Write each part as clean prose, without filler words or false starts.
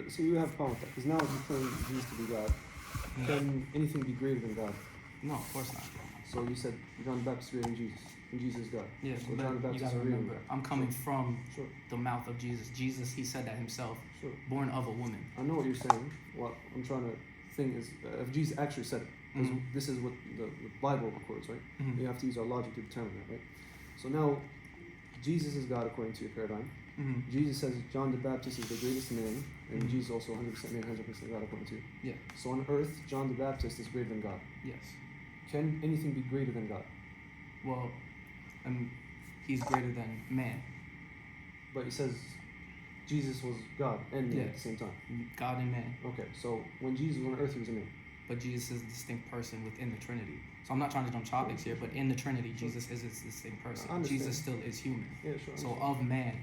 So you have a problem with that because now you claim Jesus to be God. Can anything be greater than God? No, of course not. So you said John the Baptist is greater than Jesus, and Jesus is God. Yeah, so but John the Baptist you gotta is greater than remember, God. I'm coming from Sure. the mouth of Jesus. Jesus, he said that himself. Sure. Born of a woman. I know what you're saying. What I'm trying to think is, if Jesus actually said it, because this is what the Bible records, right? You have to use our logic to determine that, right? So now, Jesus is God according to your paradigm. Jesus says John the Baptist is the greatest man, and Jesus also 100% man, 100% God according to you. Yeah. So on earth, John the Baptist is greater than God. Yes. Can anything be greater than God? Well, he's greater than man. But he says Jesus was God and man at the same time. God and man. Okay, so when Jesus was on earth, he was a man. But Jesus is a distinct person within the Trinity. So I'm not trying to jump topics here, but in the Trinity, Jesus is a distinct person. Jesus still is human. Yeah, sure. So of man,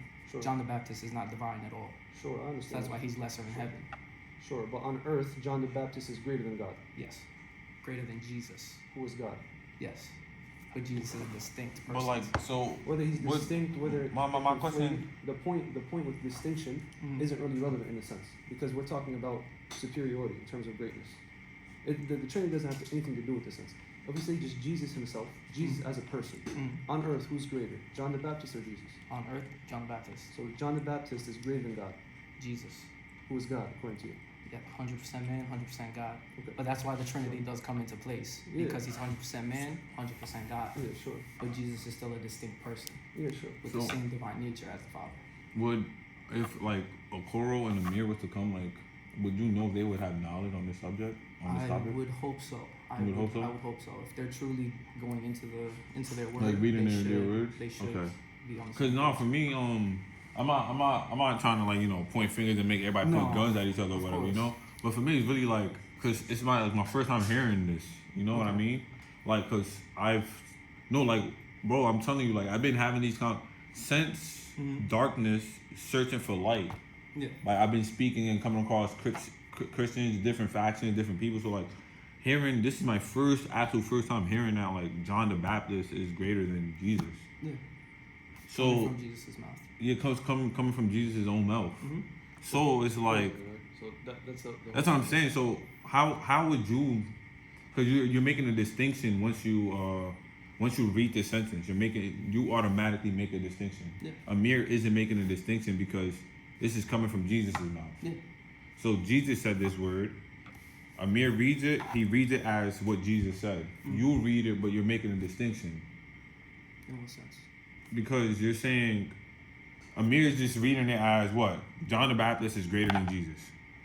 John the Baptist is not divine at all. Sure, I understand. So that's why he's lesser in heaven. Sure, but on earth, John the Baptist is greater than God. Yes. Greater than Jesus. Who is God? Yes. But Jesus is a distinct person. But like, so whether he's distinct, whether my question, the point with distinction isn't really relevant in a sense, because we're talking about superiority in terms of greatness. The Trinity doesn't have anything to do with this sense. If we say just Jesus himself, Jesus as a person, on earth, who's greater, John the Baptist or Jesus? On earth, John the Baptist. So John the Baptist is greater than God. Jesus. Who is God according to you? Yeah, 100% man, 100% God. Okay. But that's why the Trinity does come into place. Because he's 100% man, 100% God. Yeah, sure. But Jesus is still a distinct person. Yeah, sure. With the same divine nature as the Father. Would, if like a Koro and Amir was to come, like, would you know if they would have knowledge on this subject, on this topic? I would hope so. I would hope so. If they're truly going into their word, like reading their words, they should be on. Because no, for me, I'm not trying to like point fingers and make everybody point guns at each other or whatever, But for me, it's really like, cause it's my first time hearing this, you know what I mean? Like, cause bro, I'm telling you, like I've been having these since darkness, searching for light. Yeah. Like I've been speaking and coming across Christians, different factions, different people. So like, this is my first time hearing that like John the Baptist is greater than Jesus. Yeah. So coming from Jesus' mouth. Yeah, coming from Jesus' own mouth. So it's like, so that's what I'm saying. So how would you? Because you're making a distinction once you read this sentence. You automatically make a distinction. Yeah. Amir isn't making a distinction because this is coming from Jesus' mouth. Yeah. So Jesus said this word. Amir reads it. He reads it as what Jesus said. You read it, but you're making a distinction. In what sense? Because you're saying Amir is just reading it as what? John the Baptist is greater than Jesus.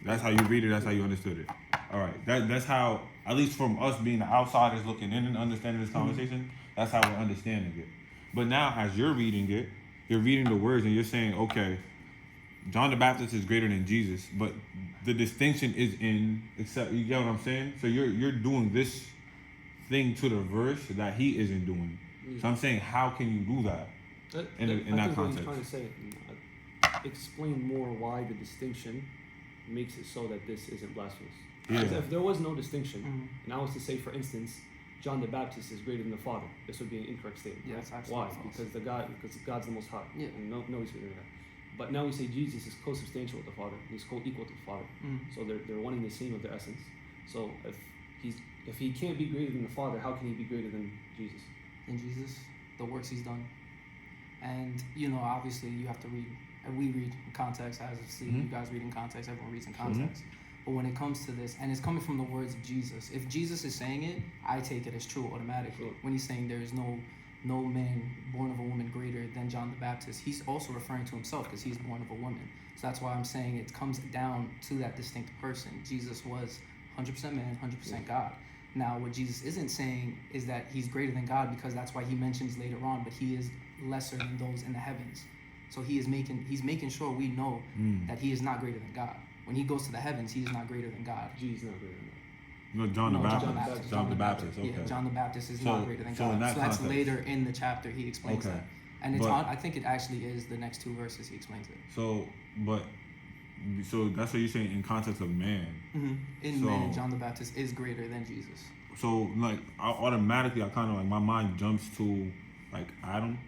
That's how you read it. That's how you understood it. All right. That's how, at least from us being the outsiders looking in and understanding this conversation, that's how we're understanding it. But now, as you're reading it, you're reading the words and you're saying, okay, John the Baptist is greater than Jesus, but the distinction is except, you get what I'm saying? So you're doing this thing to the verse that he isn't doing. So I'm saying, how can you do that in that context? What I'm trying to say, explain more why the distinction makes it so that this isn't blasphemous. Yeah. Because if there was no distinction, and I was to say, for instance, John the Baptist is greater than the Father, this would be an incorrect statement. Yeah, that's absolutely why? false. Because God's the most high. Yeah. And nobody's greater than that. But now we say Jesus is co-substantial with the Father. He's co-equal to the Father. So they're one and the same of their essence. So if he can't be greater than the Father, how can he be greater than Jesus? In Jesus, the works he's done. And, obviously you have to read, and we read in context, as you guys read in context, everyone reads in context. But when it comes to this, and it's coming from the words of Jesus, if Jesus is saying it, I take it as true automatically. Sure. When he's saying there is no man born of a woman greater than John the Baptist, he's also referring to himself because he's born of a woman. So that's why I'm saying it comes down to that distinct person. Jesus was 100% man, 100% God. Now, what Jesus isn't saying is that he's greater than God, because that's why he mentions later on, but he is lesser than those in the heavens. So he's making sure we know that he is not greater than God. When he goes to the heavens, he is not greater than God. Jesus is not greater than God. No, John the Baptist. John the Baptist. Okay. Yeah, John the Baptist is not greater than God. So that's later in the chapter he explains that. And it's I think it actually is the next two verses he explains it. So that's what you're saying in context of man. Man, John the Baptist is greater than Jesus. So like automatically, I kind of like my mind jumps to like Adam.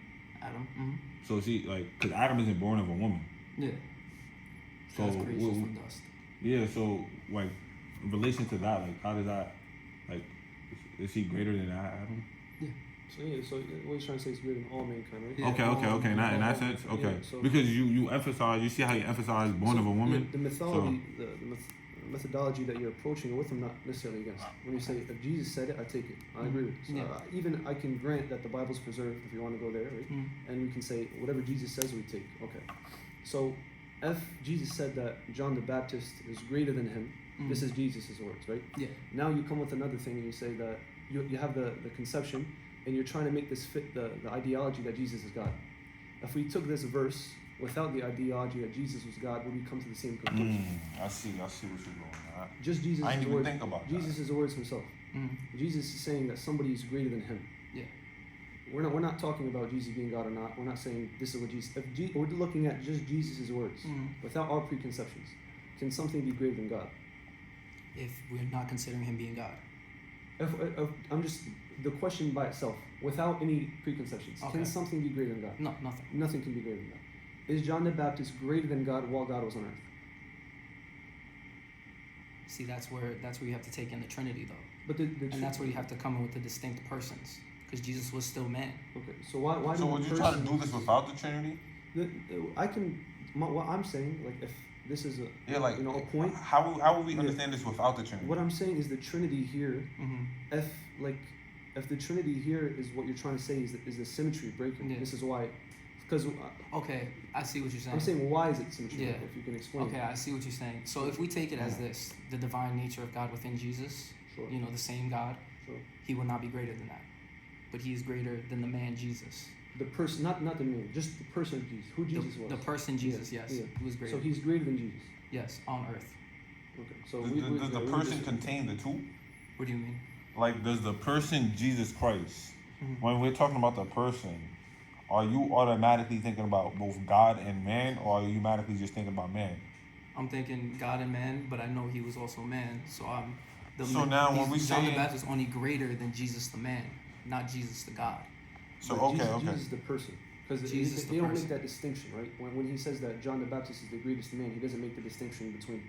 So see, like, because Adam isn't born of a woman. Yeah. So God's creation from dust. Yeah, so like in relation to that, like how does that, like, is he greater than Adam? So what he's trying to say is greater than all mankind, right? Okay, in that sense, okay. Yeah, so because you emphasize, you see how you emphasize born of a woman. The mythology, the methodology that you're approaching it with, I'm not necessarily against. When you say if Jesus said it, I take it. I agree with it. So, even I can grant that the Bible's preserved if you want to go there, right? And we can say whatever Jesus says, we take. Okay. So if Jesus said that John the Baptist is greater than him, this is Jesus' words, right? Yeah. Now you come with another thing and you say that you have the conception and you're trying to make this fit the ideology that Jesus is God. If we took this verse without the ideology that Jesus was God, would we come to the same conclusion? I see what you're going at. Just Jesus' I didn't even words, think about Jesus' words himself. Jesus is saying that somebody is greater than him. Yeah. We're not talking about Jesus being God or not. We're not saying this is what Jesus. We're looking at just Jesus' words without our preconceptions. Can something be greater than God? If we're not considering him being God. If I'm just the question by itself, without any preconceptions. Okay. Can something be greater than God? No, nothing. Nothing can be greater than God. Is John the Baptist greater than God while God was on earth? See, that's where you have to take in the Trinity, though. But and that's where you have to come in with the distinct persons, because Jesus was still man. Okay, so why? So would you try to do this without the Trinity? What I'm saying, like if this is a a point. How would we understand this without the Trinity? What I'm saying is the Trinity here. If the Trinity here is what you're trying to say is the symmetry breaking. Yeah. This is why. Because okay, I see what you're saying. I'm saying, why is it symmetry? Yeah. If you can explain. Okay, I see what you're saying. So if we take it as this, the divine nature of God within Jesus, Sure. the same God, Sure. he will not be greater than that. But he is greater than the man Jesus. The person, not the man, just the person of Jesus. Who Jesus was. The person Jesus, yes. Yeah. He was greater. So he's greater than Jesus. Yes, on earth. Okay. So does the person contain the two? What do you mean? Like, does the person Jesus Christ, when we're talking about the person, are you automatically thinking about both God and man, or are you automatically just thinking about man? I'm thinking God and man, but I know he was also man. So now when we John say the Baptist is only greater than Jesus the man, not Jesus the God. So Jesus is the person. Because they don't make that distinction, right? When he says that John the Baptist is the greatest man, he doesn't make the distinction between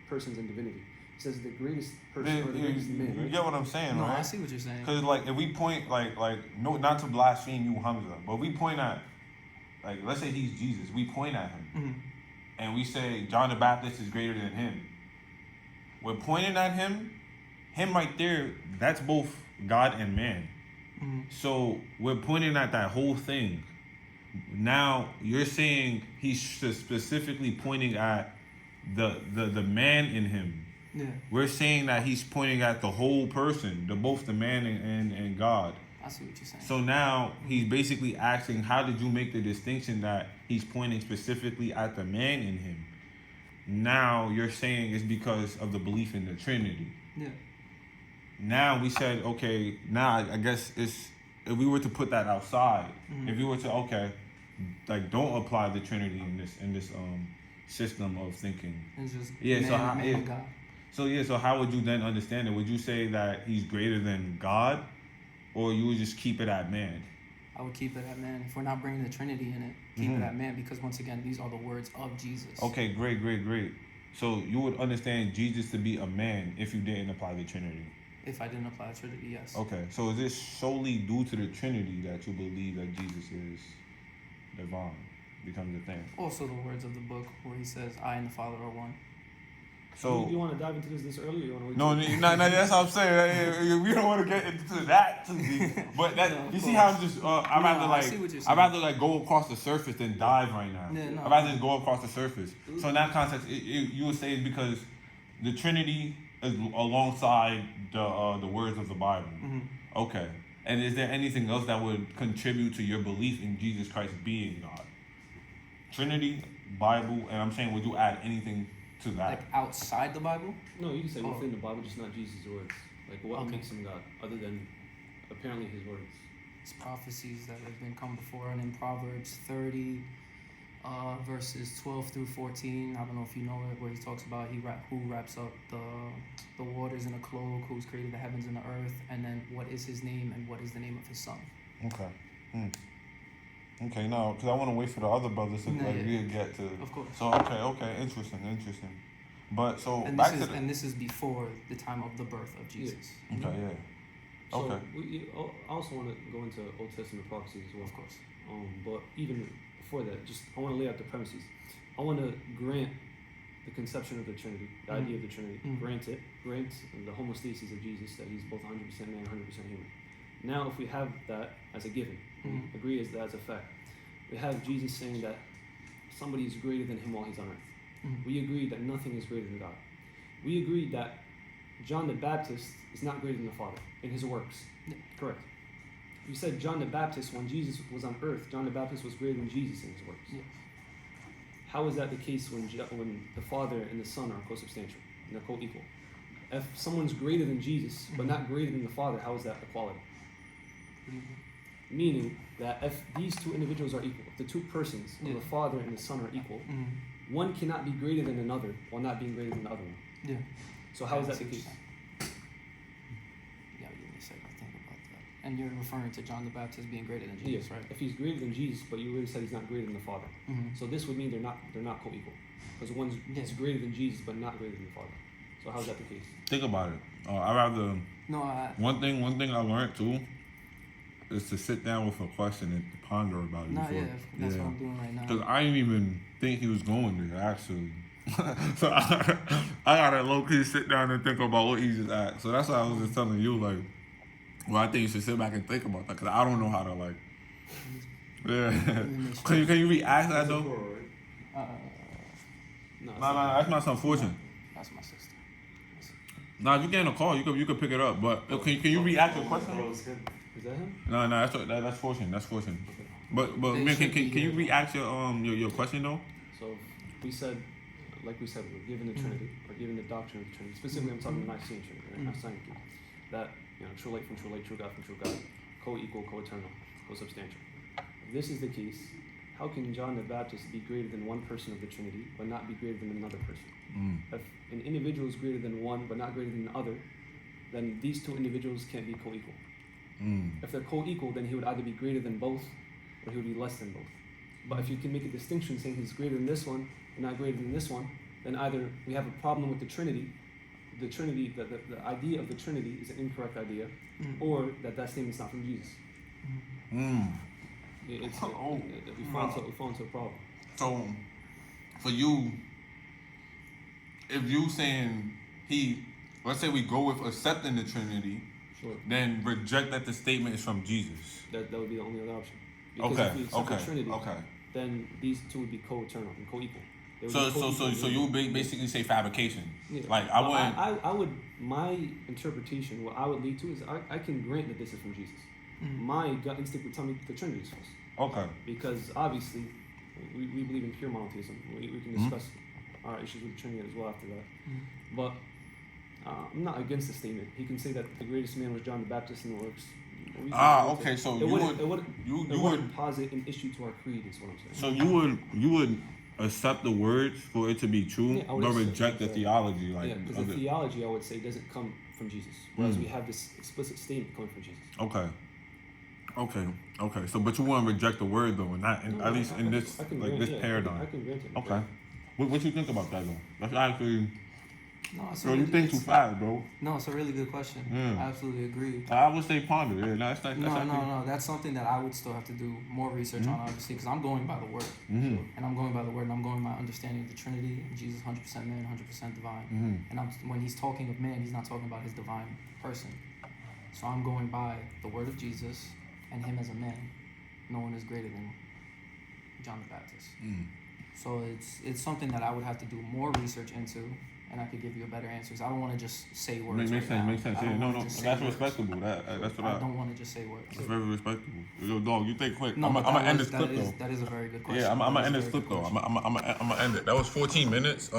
persons and divinity. He says the greatest person or the greatest man, right? You get what I'm saying, no, right? I see what you're saying. Because like if we point no, not to blaspheme you, Hamza, but we point at, like, let's say he's Jesus, we point at him, and we say John the Baptist is greater than him. We're pointing at him right there. That's both God and man. So we're pointing at that whole thing. Now you're saying he's specifically pointing at the man in him. Yeah. We're saying that he's pointing at the whole person, both the man and God. I see what you're saying. So now he's basically asking, how did you make the distinction that he's pointing specifically at the man in him? Now you're saying it's because of the belief in the Trinity. Yeah. Now we said, okay, now I guess it's, if we were to put that outside, if we were to, don't apply the Trinity in this system of thinking. It's just man and God. So how would you then understand it? Would you say that he's greater than God, or you would just keep it at man? I would keep it at man. If we're not bringing the Trinity in it, keep it at man, because once again, these are the words of Jesus. Okay, great. So you would understand Jesus to be a man if you didn't apply the Trinity? If I didn't apply the Trinity, yes. Okay, so is this solely due to the Trinity that you believe that Jesus is divine, becomes a thing? Also the words of the book where he says, I and the Father are one. So, do you want to dive into this early, or you want to wait? No, that's what I'm saying. We don't want to get into that too deep. But you see how I'm just, I'd rather go across the surface than dive right now. Yeah, I'd rather just go across the surface. So in that context, you would say it's because the Trinity is alongside the words of the Bible. Okay. And is there anything else that would contribute to your belief in Jesus Christ being God? Trinity, Bible, and I'm saying, would you add anything to that? Like outside the Bible? No, you can say within the Bible, just not Jesus' words. Like what makes him God, other than apparently his words? It's prophecies that have been come before, and in Proverbs 30, verses 12 through 14, I don't know if you know it, where he talks about who wraps up the waters in a cloak, who's created the heavens and the earth, and then what is his name and what is the name of his son. Okay. Okay, now, because I want to wait for the other brothers to really get to. Of course. So, okay, interesting. But so And back this to is and this is before the time of the birth of Jesus. Okay, yeah. So Okay. I also want to go into Old Testament prophecies as well. Of course. But even before that, just I want to lay out the premises. I want to grant the conception of the Trinity, the idea of the Trinity. Grant the homostasis of Jesus, that he's both 100% man, 100% human. Now, if we have that as a given, agree as that's a fact, we have Jesus saying that somebody is greater than him while he's on earth. We agree that nothing is greater than God. We agree that John the Baptist is not greater than the Father in his works. Yeah. Correct. You said John the Baptist, when Jesus was on earth, John the Baptist was greater than Jesus in his works. Yeah. How is that the case when the Father and the Son are co-substantial and they're co-equal? If someone's greater than Jesus but not greater than the Father, how is that equality? Meaning that if these two individuals are equal, if the two persons, the Father and the Son are equal, one cannot be greater than another while not being greater than the other one. Yeah. So how is that the case? Yeah, give me a second to think about that. And you're referring to John the Baptist being greater than Jesus, right? If he's greater than Jesus, but you already said he's not greater than the Father. So this would mean they're not co-equal. Because one's is greater than Jesus but not greater than the Father. So how is that the case? Think about it. I rather one thing I learned too is to sit down with a question and to ponder about it. That's what I'm doing right now. Because I didn't even think he was going there actually. So I gotta low key sit down and think about what he just asked. So that's why I was just telling you, like, well, I think you should sit back and think about that because I don't know how to like. Yeah. Can you re-ask that though? No, that's my son Fortune. That's my sister. Nah, if you get in a call, you could pick it up. But can you re-ask your question? Is that him? No, that's Fortune. That's Fortune. But man, can you re-ask your question though? So we said, like we said, we're given the Trinity, or given the doctrine of the Trinity. Specifically, I'm talking about Nicene Trinity, right? Nicene Trinity. That true light from true light, true God from true God, co-equal, co-eternal, co-substantial. If this is the case, how can John the Baptist be greater than one person of the Trinity, but not be greater than another person? If an individual is greater than one, but not greater than the other, then these two individuals can't be co-equal. If they're co-equal, then he would either be greater than both, or he would be less than both. But if you can make a distinction saying he's greater than this one and not greater than this one, then either we have a problem with the Trinity, the idea of the Trinity is an incorrect idea, or that statement's not from Jesus. We fall into a problem. So, for you, if you saying let's say we go with accepting the Trinity, then reject that the statement is from Jesus. That would be the only other option. Because if we accept the Trinity, okay. then these two would be co-eternal and co-equal. So you would basically say fabrication. Yeah. Like I would my interpretation, what I would lead to is I can grant that this is from Jesus. My gut instinct would tell me the Trinity is false. Okay. Because obviously we believe in pure monotheism. We can discuss our issues with the Trinity as well after that. But I'm not against the statement. He can say that the greatest man was John the Baptist in the works. Okay. So it you wouldn't posit an issue to our creed, is what I'm saying. So you would accept the words for it to be true, but reject the theology, like because the theology I would say doesn't come from Jesus, whereas we have this explicit statement coming from Jesus. Okay. So, but you want to reject the word though, and not at least in this paradigm. I can grant it. Okay. What you think about that though? That's actually. No, You think too fast, bro. No, it's a really good question. I absolutely agree. I would say ponder. Yeah, No. That's something that I would still have to do more research on, obviously, because I'm going by the word. And I'm going by the word, and I'm going by my understanding of the Trinity. And Jesus 100% man, 100% divine. And when he's talking of man, he's not talking about his divine person. So I'm going by the word of Jesus and him as a man. No one is greater than John the Baptist. So it's something that I would have to do more research into. And I could give you a better answer. I don't want to just say words. Makes sense. Yeah, no, that's respectable. That's what I don't want to just say words. That's very respectable. Yo, dog, you think quick. No, I'm gonna end this clip though. though. That is a very good question. Yeah, I'm gonna end this clip though. I'm gonna end it. That was 14 minutes.